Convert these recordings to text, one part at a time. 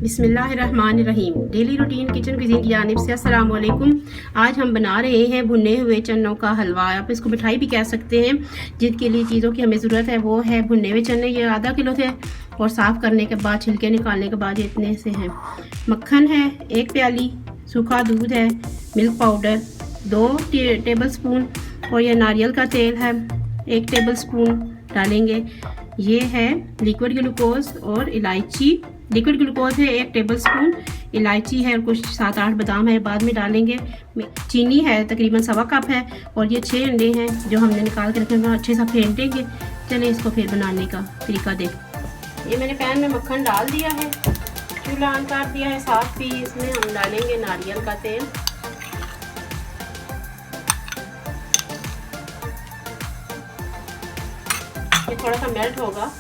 बिस्मिल्लाहिर्रहमानिर्रहीम। Daily routine kitchen cuisine की जानिब से अस्सलाम वालेकुम। आज हम बना रहे हैं भुने हुए चनों का हलवा। आप इसको मिठाई भी कह सकते हैं। जिनके लिए चीज़ों की हमें ज़रूरत है वो है भुने हुए चने, ये आधा किलो थे और साफ़ करने के बाद छिलके निकालने के बाद इतने से हैं। मक्खन है 1 प्याली, सूखा दूध है, मिल्क पाउडर 2 टेबल स्पून और यह नारियल का तेल है 1 टेबल स्पून डालेंगे। ये है लिक्विड ग्लूकोज और इलायची। लिक्विड ग्लूकोज है 1 टेबल स्पून, इलायची है और कुछ 7-8 बादाम है बाद में डालेंगे। चीनी है तकरीबन 1/2 कप है और ये 6 अंडे हैं जो हमने निकाल के रखे हैं, अच्छे से फेंटेंगे। चलिए इसको फिर बनाने का तरीका देख। ये मैंने पैन में मक्खन डाल दिया है, चूल्हा ऑन कर दिया है साफ भी। इसमें हम डालेंगे नारियल का तेल। ये थोड़ा सा मेल्ट होगा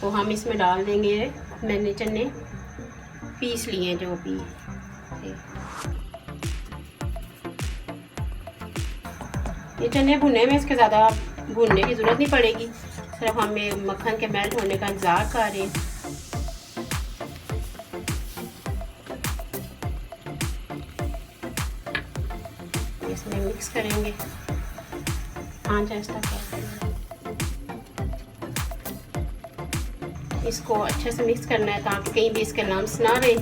तो हम इसमें डाल देंगे, मैंने चने पीस लिए जो भी। ये चने भुने में इसके ज़्यादा भूनने की ज़रूरत नहीं पड़ेगी, सिर्फ हमें मक्खन के मेल्ट होने का इंतज़ार कर रहे हैं। इसमें मिक्स करेंगे, आंच ऐसा करते हैं। इसको अच्छे से मिक्स करना है ताकि कहीं भी इसके लम्स ना रहे।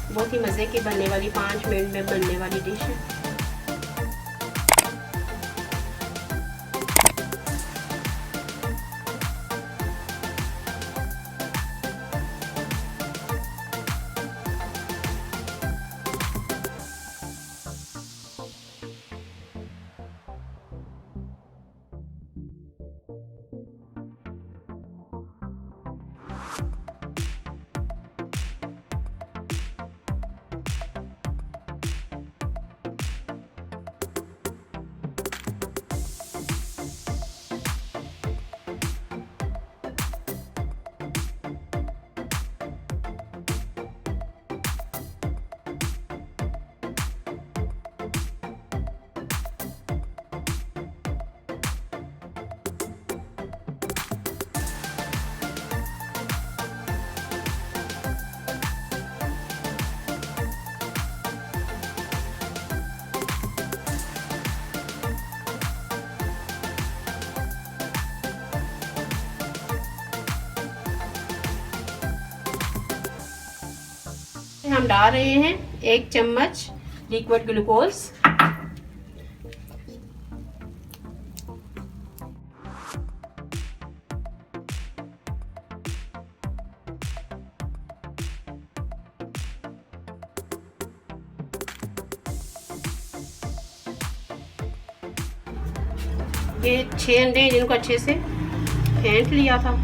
बहुत ही मज़े की बनने वाली 5 मिनट में बनने वाली डिश है। हम डाल रहे हैं 1 चम्मच लिक्विड ग्लूकोज। ये 6 अंडे जिनको अच्छे से फेंट लिया था।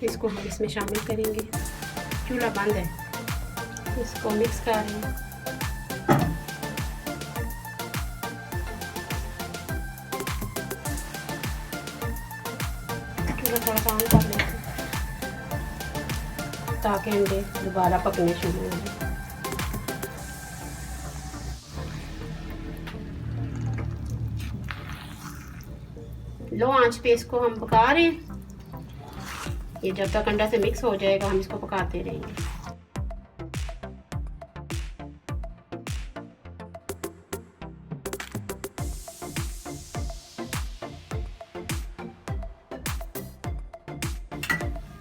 इसको हम इसमें शामिल करेंगे। चूल्हा बंद है, इसको मिक्स कर रहे हैं। चूल्हा थोड़ा सा ऑन कर लेते हैं ताकि अंडे दोबारा पकने शुरू हो जाए। लो आंच पे इसको हम पका रहे हैं। ये जब तक अंडा से मिक्स हो जाएगा हम इसको पकाते रहेंगे।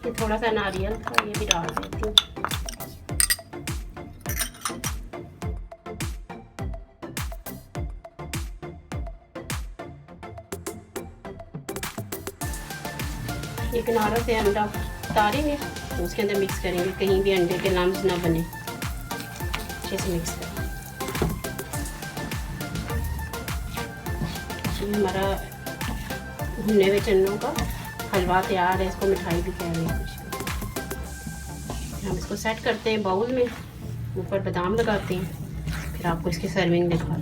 ये थोड़ा सा नारियल का ये भी डाल देती हूँ। ये किनारों से अंडा उतारेंगे तो उसके अंदर मिक्स करेंगे, कहीं भी अंडे के लम्स ना बने। अच्छे से मिक्स करेंगे। हमारा भुने हुए चनों का हलवा तैयार है। इसको मिठाई भी कह रहे हैं कुछ। हम इसको सेट करते हैं बाउल में, ऊपर बादाम लगाते हैं, फिर आपको इसकी सर्विंग दिखा।